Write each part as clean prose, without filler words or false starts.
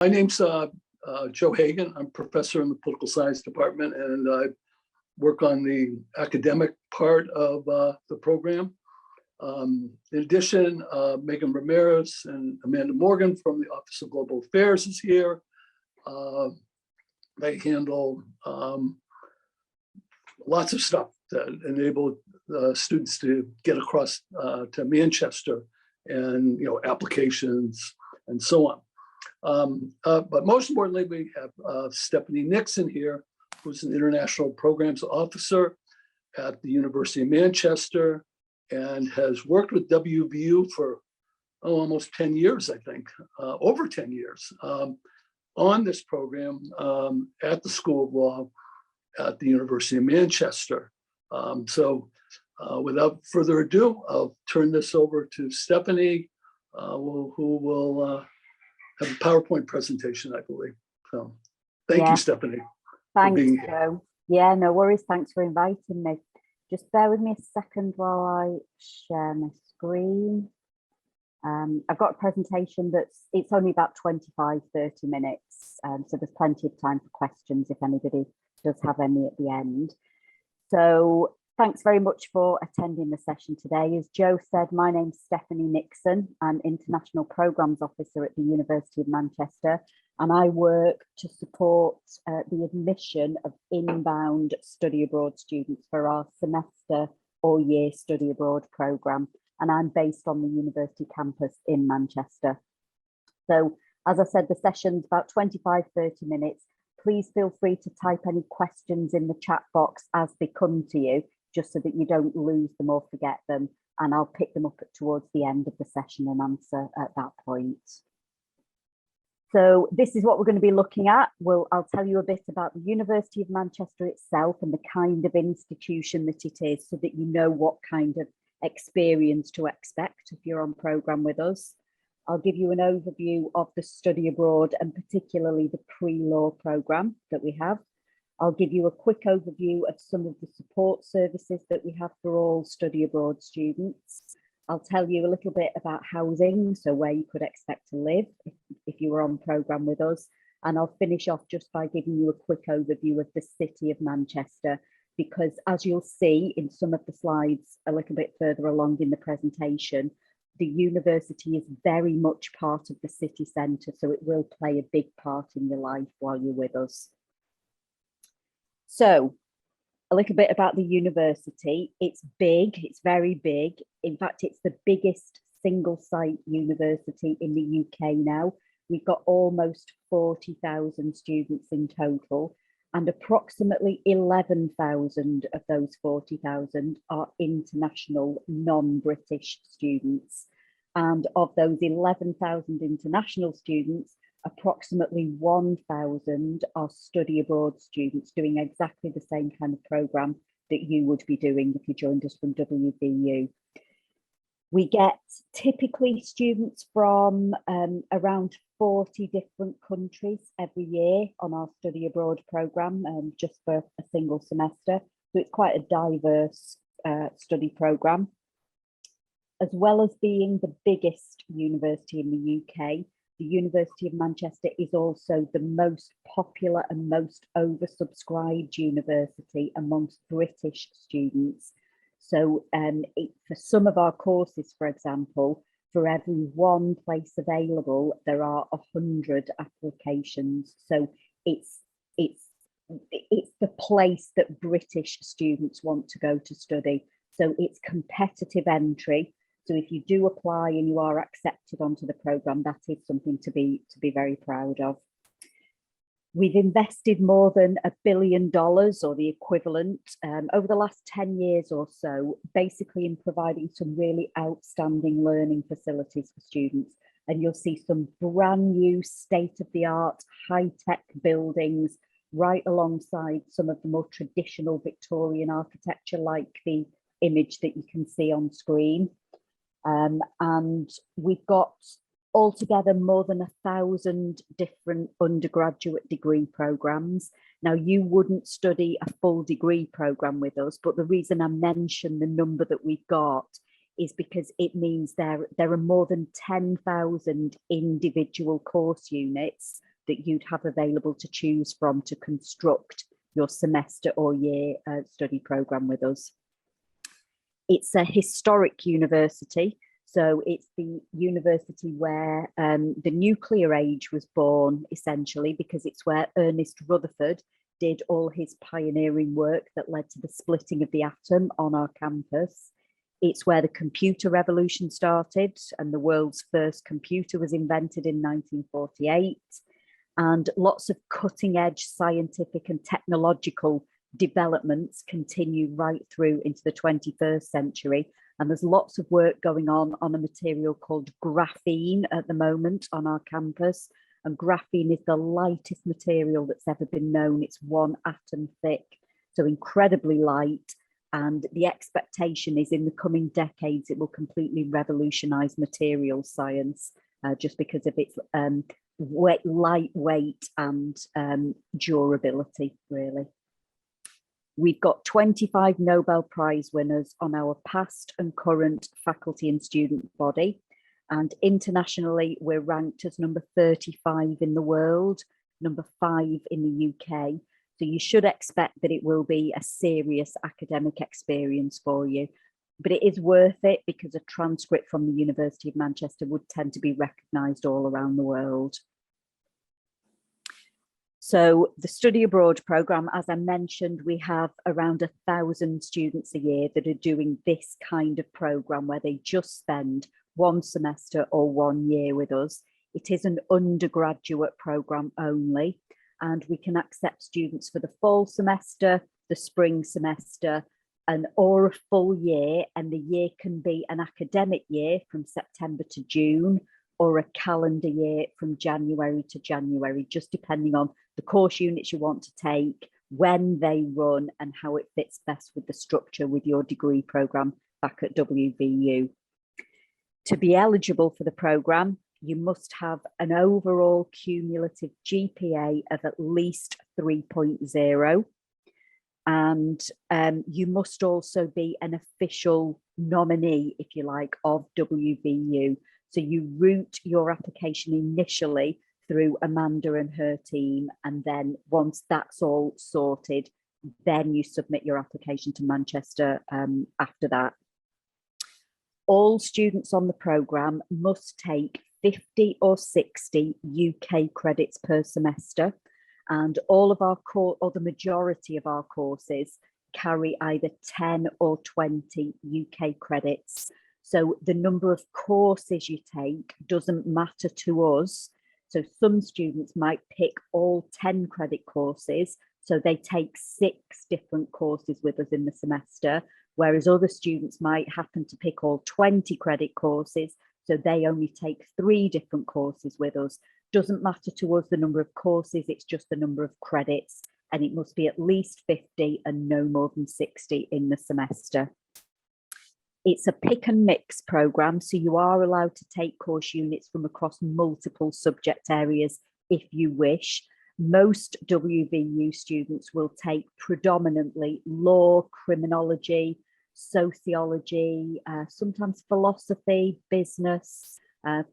My name's Joe Hagan. I'm professor in the political science department, and I work on the academic part of the program. In addition, Megan Ramirez and Amanda Morgan from the Office of Global Affairs is here. They handle lots of stuff that enable students to get across to Manchester, and applications and so on. But most importantly, we have Stephanie Nixon here, who's an international programs officer at the University of Manchester and has worked with WVU for almost 10 years, I think, over 10 years, on this program at the School of Law at the University of Manchester. Without further ado, I'll turn this over to Stephanie, who will have a PowerPoint presentation, I believe. So thank you, Stephanie. Thanks, Joe. Yeah, no worries. Thanks for inviting me. Just bear with me a second while I share my screen. I've got a presentation it's only about 25, 30 minutes. So there's plenty of time for questions if anybody does have any at the end. So thanks very much for attending the session today. As Joe said, my name's Stephanie Nixon. I'm International Programs Officer at the University of Manchester, and I work to support the admission of inbound study abroad students for our semester or year study abroad programme. And I'm based on the university campus in Manchester. So as I said, the session's about 25, 30 minutes. Please feel free to type any questions in the chat box as they come to you, just so that you don't lose them or forget them, and I'll pick them up towards the end of the session and answer at that point. So this is what we're going to be looking at. I'll tell you a bit about the University of Manchester itself and the kind of institution that it is, so that you know what kind of experience to expect if you're on programme with us. I'll give you an overview of the study abroad and particularly the pre-law programme that we have. I'll give you a quick overview of some of the support services that we have for all study abroad students. I'll tell you a little bit about housing, so where you could expect to live if you were on programme with us. And I'll finish off just by giving you a quick overview of the City of Manchester, because as you'll see in some of the slides a little bit further along in the presentation, the university is very much part of the city centre, so it will play a big part in your life while you're with us. So a little bit about the university. It's big, it's very big. In fact, it's the biggest single site university in the UK now. We've got almost 40,000 students in total, and approximately 11,000 of those 40,000 are international non-British students. And of those 11,000 international students, approximately 1,000 are study abroad students doing exactly the same kind of programme that you would be doing if you joined us from WVU. We get typically students from around 40 different countries every year on our study abroad programme, just for a single semester. So it's quite a diverse study programme. As well as being the biggest university in the UK, the University of Manchester is also the most popular and most oversubscribed university amongst British students. So for some of our courses, for example, for every one place available, there are 100 applications. So it's the place that British students want to go to study. So it's competitive entry. So if you do apply and you are accepted onto the programme, that is something to be very proud of. We've invested more than $1 billion or the equivalent over the last 10 years or so, basically in providing some really outstanding learning facilities for students. And you'll see some brand new state-of-the-art high-tech buildings right alongside some of the more traditional Victorian architecture, like the image that you can see on screen. And we've got altogether more than 1,000 different undergraduate degree programmes. Now, you wouldn't study a full degree programme with us, but the reason I mention the number that we've got is because it means there are more than 10,000 individual course units that you'd have available to choose from to construct your semester or year study program with us. It's a historic university, so it's the university where the nuclear age was born, essentially, because it's where Ernest Rutherford did all his pioneering work that led to the splitting of the atom on our campus. It's where the computer revolution started, and the world's first computer was invented in 1948. And lots of cutting edge scientific and technological developments continue right through into the 21st century. And there's lots of work going on a material called graphene at the moment on our campus. And graphene is the lightest material that's ever been known. It's 1 atom thick, so incredibly light. And the expectation is in the coming decades, it will completely revolutionize material science just because of its lightweight and durability, really. We've got 25 Nobel Prize winners on our past and current faculty and student body. And internationally, we're ranked as number 35 in the world, number 5 in the UK. So you should expect that it will be a serious academic experience for you. But it is worth it because a transcript from the University of Manchester would tend to be recognised all around the world. So the study abroad programme, as I mentioned, we have around 1,000 students a year that are doing this kind of programme where they just spend 1 semester or 1 year with us. It is an undergraduate programme only, and we can accept students for the fall semester, the spring semester, or a full year, and the year can be an academic year from September to June, or a calendar year from January to January, just depending on the course units you want to take, when they run, and how it fits best with the structure with your degree programme back at WVU. To be eligible for the programme, you must have an overall cumulative GPA of at least 3.0. And you must also be an official nominee, if you like, of WVU. So you route your application initially through Amanda and her team. And then once that's all sorted, then you submit your application to Manchester after that. All students on the programme must take 50 or 60 UK credits per semester. And all of our or the majority of our courses carry either 10 or 20 UK credits. So the number of courses you take doesn't matter to us. So some students might pick all 10 credit courses. So they take 6 different courses with us in the semester, whereas other students might happen to pick all 20 credit courses. So they only take 3 different courses with us. Doesn't matter to us the number of courses, it's just the number of credits, and it must be at least 50 and no more than 60 in the semester. It's a pick and mix programme, so you are allowed to take course units from across multiple subject areas if you wish. Most WVU students will take predominantly law, criminology, sociology, sometimes philosophy, business,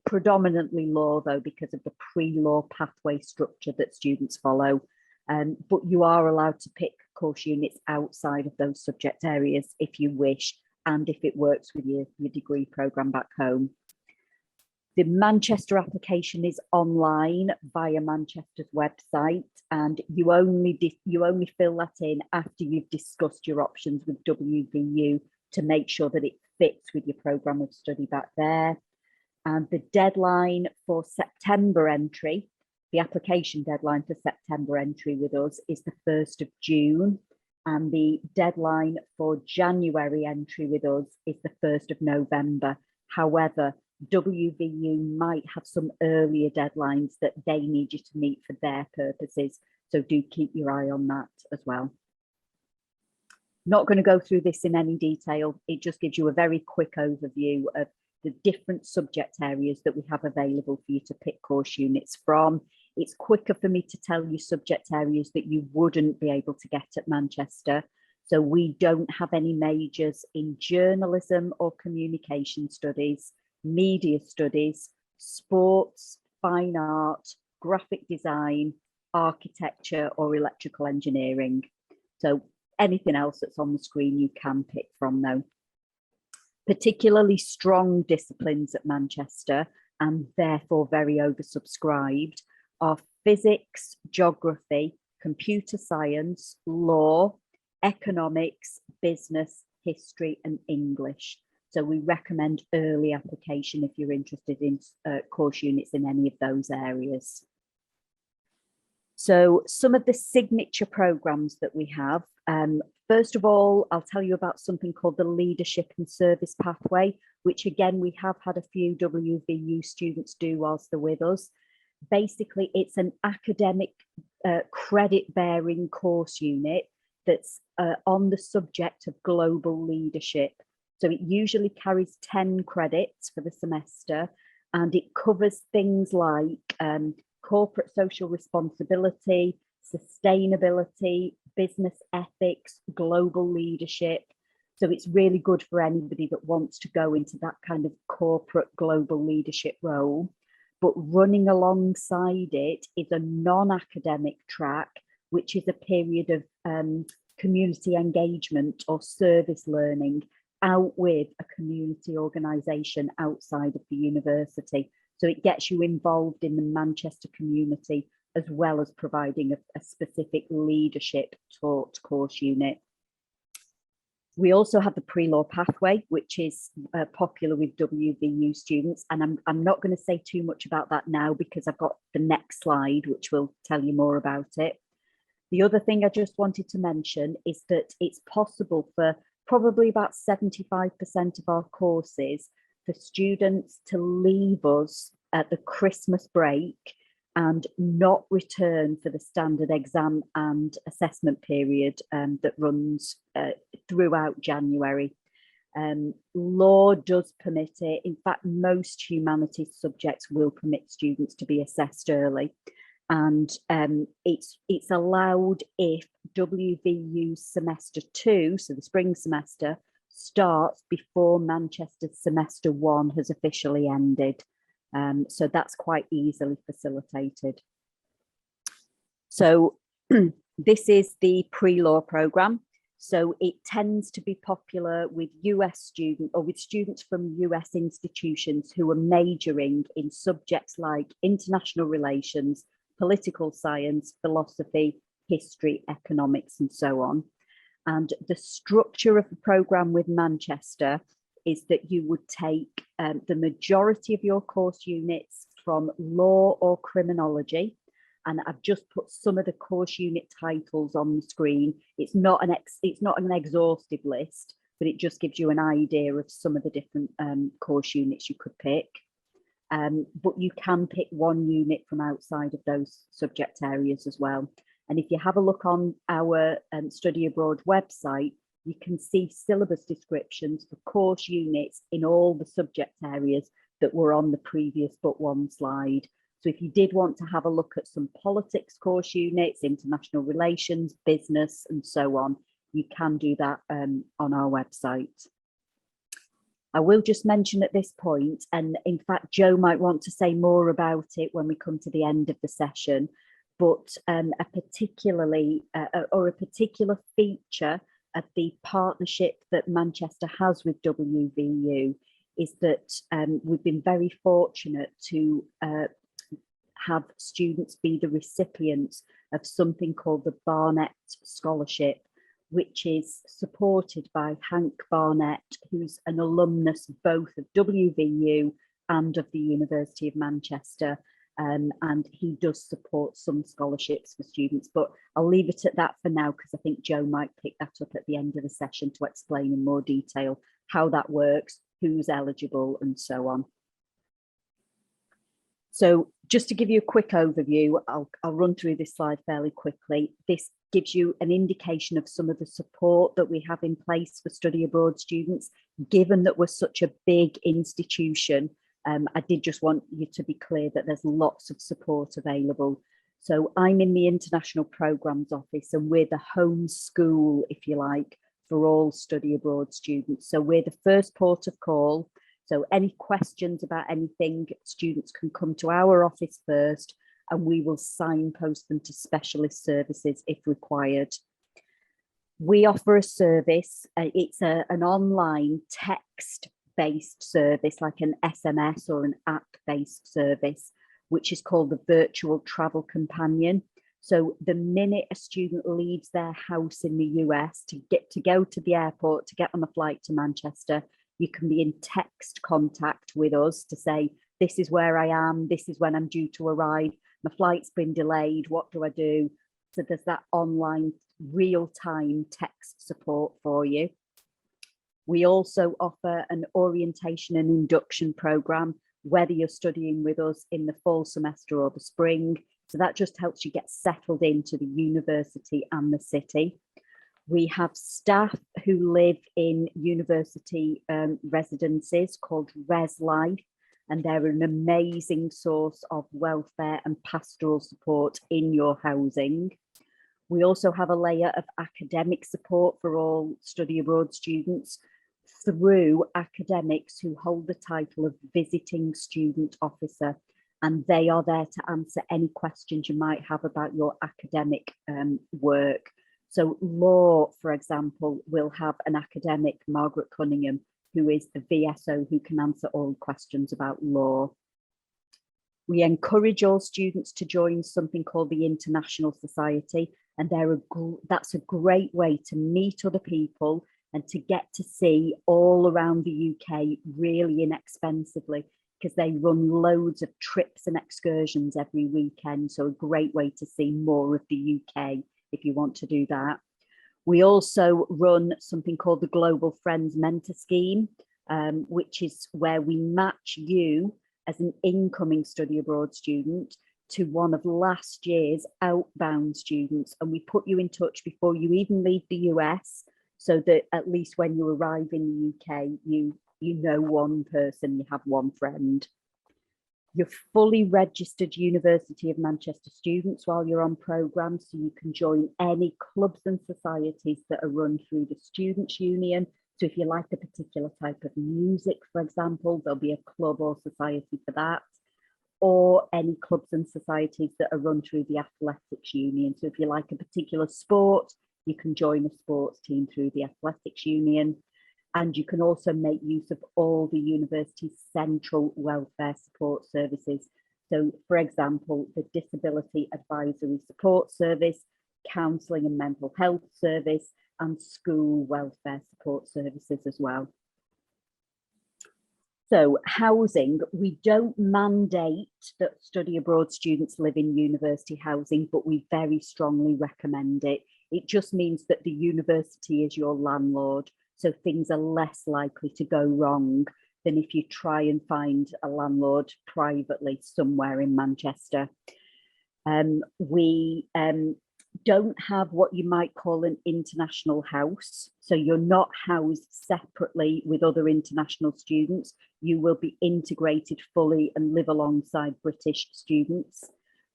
predominantly law though, because of the pre-law pathway structure that students follow. But you are allowed to pick course units outside of those subject areas if you wish, and if it works with your degree programme back home. The Manchester application is online via Manchester's website, and you only fill that in after you've discussed your options with WVU to make sure that it fits with your programme of study back there. And the deadline for September entry, the application deadline for September entry with us is the 1st of June. And the deadline for January entry with us is the 1st of November. However, WVU might have some earlier deadlines that they need you to meet for their purposes. So do keep your eye on that as well. Not going to go through this in any detail. It just gives you a very quick overview of the different subject areas that we have available for you to pick course units from. It's quicker for me to tell you subject areas that you wouldn't be able to get at Manchester. So we don't have any majors in journalism or communication studies, media studies, sports, fine art, graphic design, architecture, or electrical engineering. So anything else that's on the screen you can pick from though. Particularly strong disciplines at Manchester, and therefore very oversubscribed, are physics, geography, computer science, law, economics, business, history, and English. So we recommend early application if you're interested in course units in any of those areas. So some of the signature programs that we have, first of all, I'll tell you about something called the Leadership and Service Pathway, which again, we have had a few WVU students do whilst they're with us. Basically, it's an academic credit-bearing course unit that's on the subject of global leadership. So it usually carries 10 credits for the semester, and it covers things like corporate social responsibility, sustainability, business ethics, global leadership. So it's really good for anybody that wants to go into that kind of corporate global leadership role. But running alongside it is a non-academic track, which is a period of community engagement or service learning out with a community organisation outside of the university. So it gets you involved in the Manchester community, as well as providing a specific leadership taught course unit. We also have the pre-law pathway, which is popular with WVU students. And I'm not going to say too much about that now because I've got the next slide, which will tell you more about it. The other thing I just wanted to mention is that it's possible for probably about 75% of our courses for students to leave us at the Christmas break and not return for the standard exam and assessment period that runs throughout January. Law does permit it. In fact, most humanities subjects will permit students to be assessed early. And it's allowed if WVU semester 2, so the spring semester, starts before Manchester's semester 1 has officially ended. So that's quite easily facilitated. So this is the pre-law programme. So it tends to be popular with US students or with students from US institutions who are majoring in subjects like international relations, political science, philosophy, history, economics, and so on. And the structure of the programme with Manchester is that you would take the majority of your course units from law or criminology. And I've just put some of the course unit titles on the screen. It's not an exhaustive list, but it just gives you an idea of some of the different course units you could pick. But you can pick one unit from outside of those subject areas as well. And if you have a look on our Study Abroad website, you can see syllabus descriptions for course units in all the subject areas that were on the previous but one slide. So if you did want to have a look at some politics course units, international relations, business, and so on, you can do that on our website. I will just mention at this point, and in fact, Joe might want to say more about it when we come to the end of the session, but a particular feature of the partnership that Manchester has with WVU is that we've been very fortunate to have students be the recipients of something called the Barnett Scholarship, which is supported by Hank Barnett, who's an alumnus both of WVU and of the University of Manchester. And he does support some scholarships for students, but I'll leave it at that for now because I think Joe might pick that up at the end of the session to explain in more detail how that works, who's eligible, and so on. So just to give you a quick overview, I'll run through this slide fairly quickly. This gives you an indication of some of the support that we have in place for study abroad students, given that we're such a big institution. I did just want you to be clear that there's lots of support available. So I'm in the International Programmes Office and we're the home school, if you like, for all study abroad students. So we're the first port of call. So any questions about anything, students can come to our office first and we will signpost them to specialist services if required. We offer a service, it's an online text-based service, like an SMS or an app-based service, which is called the Virtual Travel Companion. So the minute a student leaves their house in the US to go to the airport, to get on a flight to Manchester, you can be in text contact with us to say, this is where I am, this is when I'm due to arrive, my flight's been delayed, what do I do? So there's that online real-time text support for you. We also offer an orientation and induction program, whether you're studying with us in the fall semester or the spring. So that just helps you get settled into the university and the city. We have staff who live in university residences called Res Life, and they're an amazing source of welfare and pastoral support in your housing. We also have a layer of academic support for all study abroad students through academics who hold the title of visiting student officer, and they are there to answer any questions you might have about your academic work. So law, for example, will have an academic, Margaret Cunningham, who is the VSO, who can answer all questions about law. We encourage all students to join something called the International Society, and that's a great way to meet other people and to get to see all around the UK really inexpensively, because they run loads of trips and excursions every weekend. So a great way to see more of the UK if you want to do that. We also run something called the Global Friends Mentor Scheme, which is where we match you as an incoming study abroad student to one of last year's outbound students. And we put you in touch before you even leave the US, so that at least when you arrive in the UK, you know one person, you have one friend. You're fully registered University of Manchester students while you're on programme, so you can join any clubs and societies that are run through the Students' Union. So if you like a particular type of music, for example, there'll be a club or society for that, or any clubs and societies that are run through the Athletics Union. So if you like a particular sport, you can join a sports team through the Athletics Union. And you can also make use of all the university's central welfare support services. So, for example, the Disability Advisory Support Service, Counselling and Mental Health Service, and School Welfare Support Services as well. So, housing, we don't mandate that study abroad students live in university housing, but we very strongly recommend it. It just means that the university is your landlord, so things are less likely to go wrong than if you try and find a landlord privately somewhere in Manchester. We don't have what you might call an international house. So you're not housed separately with other international students. You will be integrated fully and live alongside British students.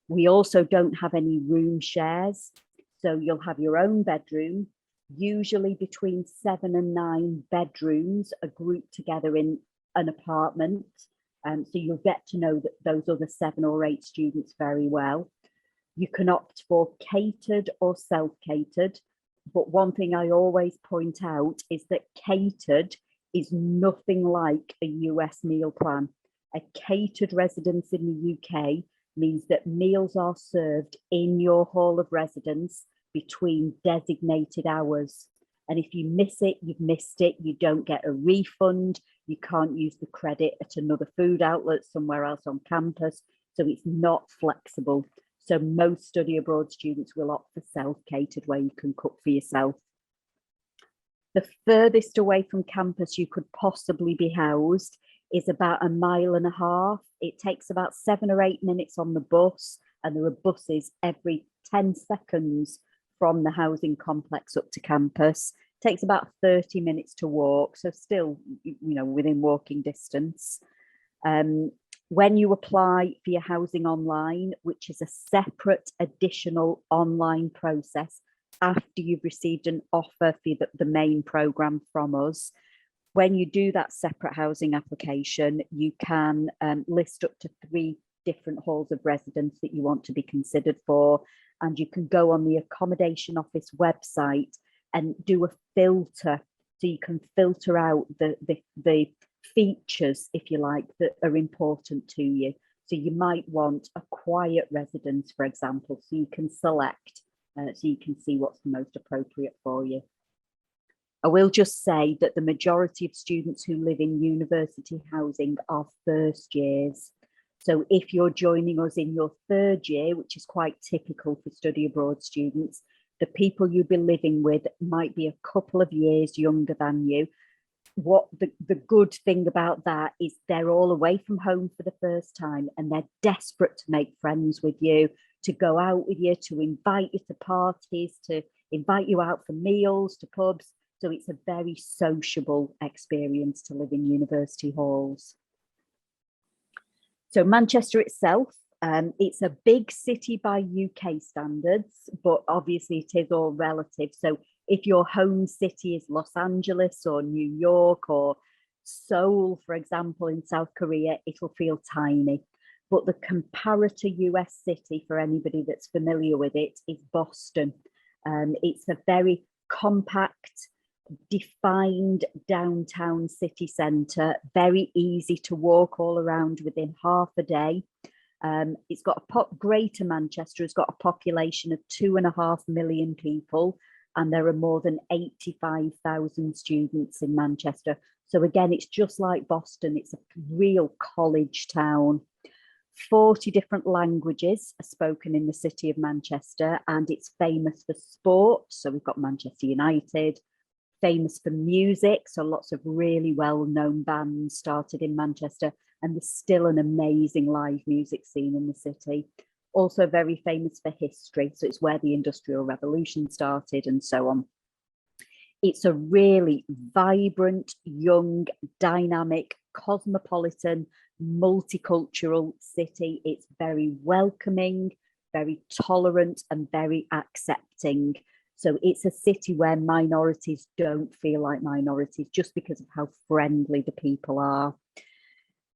We also don't have any room shares. So you'll have your own bedroom. Usually between 7 and 9 bedrooms are grouped together in an apartment. So you'll get to know those other 7 or 8 students very well. You can opt for catered or self-catered. But one thing I always point out is that catered is nothing like a US meal plan. A catered residence in the UK means that meals are served in your hall of residence between designated hours. And if you miss it, you've missed it. You don't get a refund. You can't use the credit at another food outlet somewhere else on campus. So it's not flexible. So most study abroad students will opt for self-catered, where you can cook for yourself. The furthest away from campus you could possibly be housed is about 1.5 miles. It takes about 7 or 8 minutes on the bus, and there are buses every 10 seconds from the housing complex up to campus. It takes about 30 minutes to walk, so still, within walking distance. When you apply for your housing online, which is a separate additional online process after you've received an offer for the main programme from us, when you do that separate housing application, you can list up to 3 different halls of residence that you want to be considered for. And you can go on the Accommodation Office website and do a filter. So you can filter out the features, if you like, that are important to you. So you might want a quiet residence, for example, so you can select, so you can see what's the most appropriate for you. I will just say that the majority of students who live in university housing are first years. So if you're joining us in your third year, which is quite typical for study abroad students, the people you'll be living with might be a couple of years younger than you. What the good thing about that is they're all away from home for the first time, and they're desperate to make friends with you, to go out with you, to invite you to parties, to invite you out for meals, to pubs. So it's a very sociable experience to live in university halls. So Manchester itself, it's a big city by UK standards, but obviously it is all relative. So if your home city is Los Angeles or New York or Seoul, for example, in South Korea, it'll feel tiny. But the comparator US city, for anybody that's familiar with it, is Boston. It's a very compact, defined downtown city centre, very easy to walk all around within half a day. It's got Greater Manchester has got a population of 2.5 million people, and there are more than 85,000 students in Manchester. So again, it's just like Boston, it's a real college town. 40 different languages are spoken in the city of Manchester, and it's famous for sport. So we've got Manchester United, famous for music, so lots of really well-known bands started in Manchester, and there's still an amazing live music scene in the city. Also very famous for history, so it's where the Industrial Revolution started and so on. It's a really vibrant, young, dynamic, cosmopolitan, multicultural city. It's very welcoming, very tolerant, and very accepting. So it's a city where minorities don't feel like minorities just because of how friendly the people are.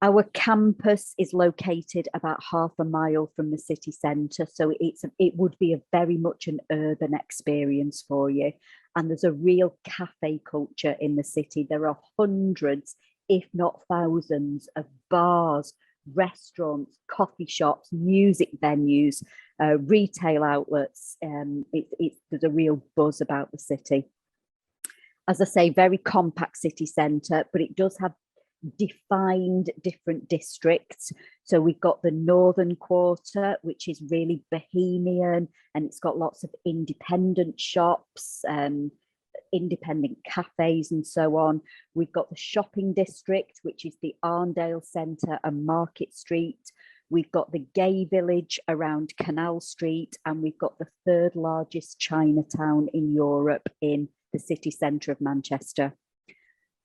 Our campus is located about half a mile from the city centre, so it would be a very much an urban experience for you. And there's a real cafe culture in the city. There are hundreds, if not thousands, of bars, restaurants, coffee shops, music venues, retail outlets. There's a real buzz about the city. As I say, very compact city centre, but it does have defined different districts. So we've got the northern quarter, which is really bohemian, and it's got lots of independent shops, independent cafes and so on. We've got the shopping district, which is the Arndale Centre and Market Street. We've got the gay village around Canal Street, and we've got the third largest Chinatown in Europe in the city centre of Manchester.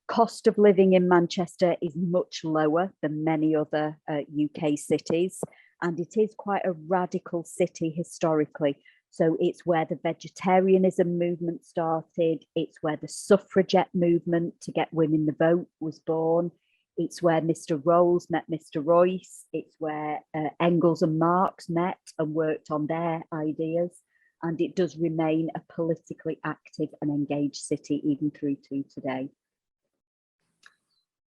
Cost of living in Manchester is much lower than many other UK cities, and it is quite a radical city historically. So it's where the vegetarianism movement started. It's where the suffragette movement to get women the vote was born. It's where Mr. Rolls met Mr. Royce. It's where Engels and Marx met and worked on their ideas. And it does remain a politically active and engaged city even through to today.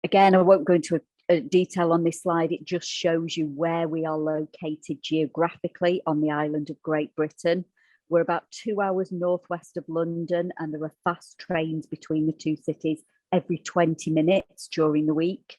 Again, I won't go into detail on this slide. It just shows you where we are located geographically on the island of Great Britain. We're about 2 hours northwest of London, and there are fast trains between the two cities every 20 minutes during the week.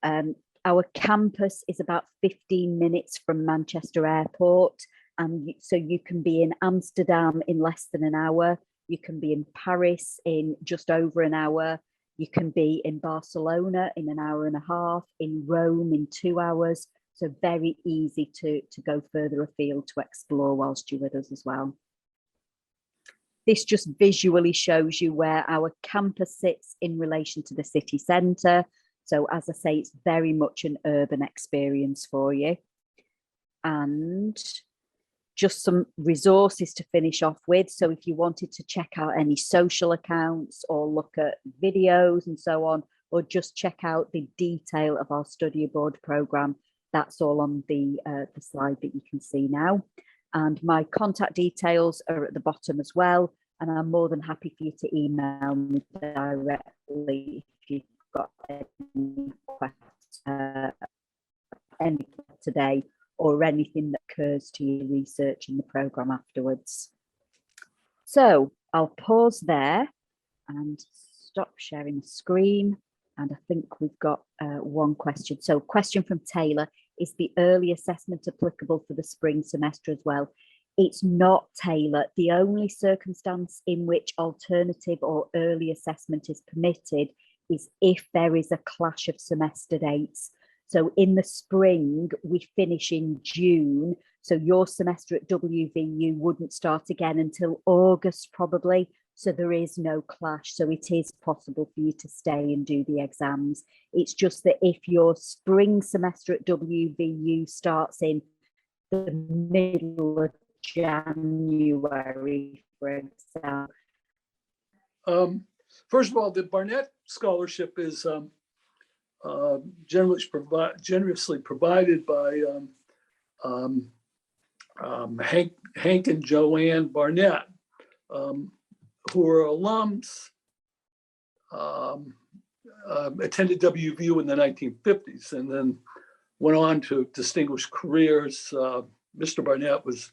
Our campus is about 15 minutes from Manchester Airport, and so you can be in Amsterdam in less than an hour. You can be in Paris in just over an hour. You can be in Barcelona in an hour and a half, in Rome in 2 hours. So very easy to go further afield to explore whilst you're with us as well. This just visually shows you where our campus sits in relation to the city centre. So as I say, it's very much an urban experience for you. And just some resources to finish off with. So if you wanted to check out any social accounts or look at videos and so on, or just check out the detail of our study abroad programme, That's all on the slide that you can see now. And my contact details are at the bottom as well. And I'm more than happy for you to email me directly if you've got any questions today or anything that occurs to you researching the programme afterwards. So I'll pause there and stop sharing the screen. And I think we've got one question. So question from Taylor, is the early assessment applicable for the spring semester as well? It's not, Taylor. The only circumstance in which alternative or early assessment is permitted is if there is a clash of semester dates. So in the spring, we finish in June. So your semester at WVU wouldn't start again until August probably. So there is no clash. So it is possible for you to stay and do the exams. It's just that if your spring semester at WVU starts in the middle of January, for example. First of all, the Barnette Scholarship is generously provided by Hank and Joanne Barnett, who are alums, attended WVU in the 1950s and then went on to distinguished careers. Mr. Barnett was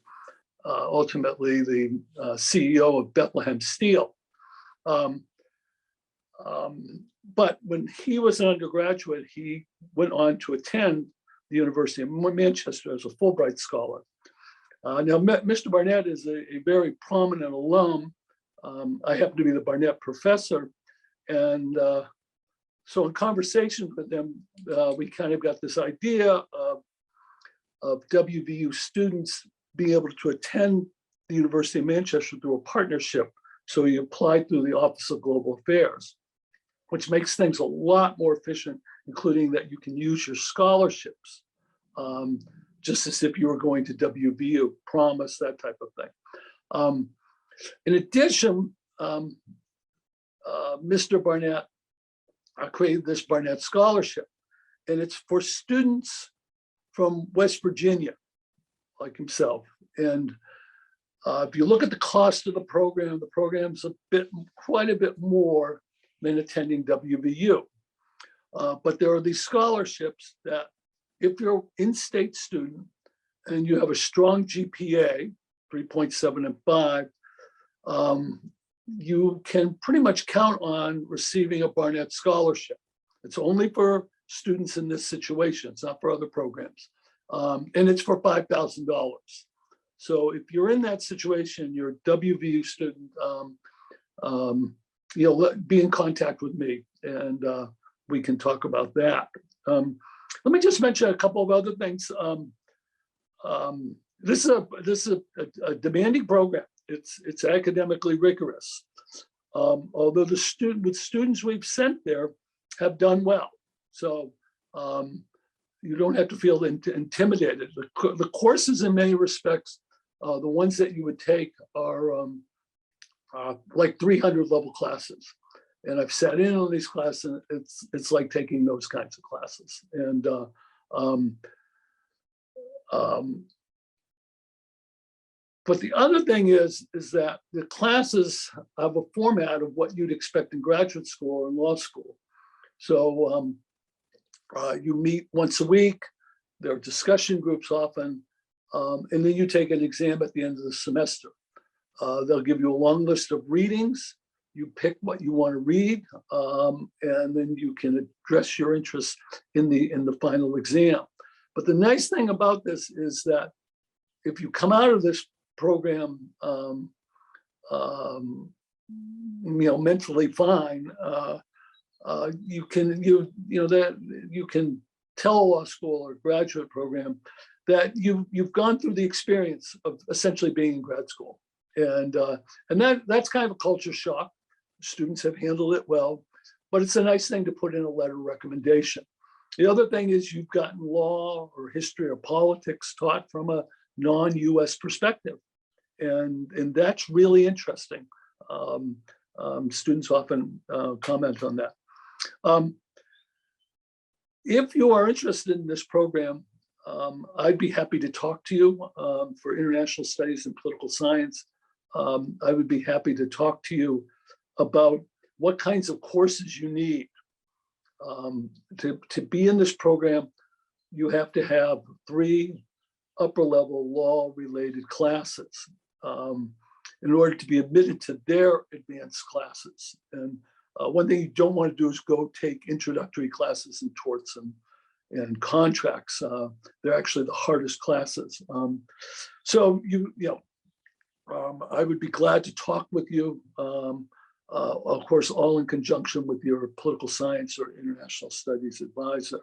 ultimately the CEO of Bethlehem Steel. But when he was an undergraduate, he went on to attend the University of Manchester as a Fulbright scholar. Now, Mr. Barnett is a very prominent alum. I happen to be the Barnett professor. And so in conversations with them, we kind of got this idea of WVU students being able to attend the University of Manchester through a partnership. So he applied through the Office of Global Affairs, which makes things a lot more efficient, including that you can use your scholarships, just as if you were going to WVU, promise, that type of thing. In addition, Mr. Barnett created this Barnette Scholarship, and it's for students from West Virginia, like himself. And if you look at the cost of the program's quite a bit more than attending WVU. But there are these scholarships that if you're an in-state student and you have a strong GPA, 3.7 and 5, you can pretty much count on receiving a Barnette Scholarship. It's only for students in this situation. It's not for other programs. And it's for $5,000. So if you're in that situation, you're a WVU student, be in contact with me and we can talk about that. Let me just mention a couple of other things. This is a demanding program. It's academically rigorous. Although the students we've sent there have done well. So you don't have to feel intimidated. The courses in many respects, the ones that you would take are like 300 level classes. And I've sat in on these classes, and it's like taking those kinds of classes. And but the other thing is that the classes have a format of what you'd expect in graduate school or in law school. So you meet once a week, there are discussion groups often, and then you take an exam at the end of the semester. They'll give you a long list of readings. You pick what you want to read, and then you can address your interests in the final exam. But the nice thing about this is that if you come out of this program, mentally fine, you can tell a law school or graduate program that you've gone through the experience of essentially being in grad school, and that's kind of a culture shock. Students have handled it well, but it's a nice thing to put in a letter of recommendation. The other thing is you've gotten law or history or politics taught from a non-US perspective. And that's really interesting. Students often comment on that. If you are interested in this program, I'd be happy to talk to you for international studies and political science. I would be happy to talk to you about what kinds of courses you need. To be in this program, you have to have 3 upper-level law-related classes in order to be admitted to their advanced classes. And one thing you don't want to do is go take introductory classes in torts and contracts. They're actually the hardest classes. So I would be glad to talk with you. Of course, all in conjunction with your political science or international studies advisor.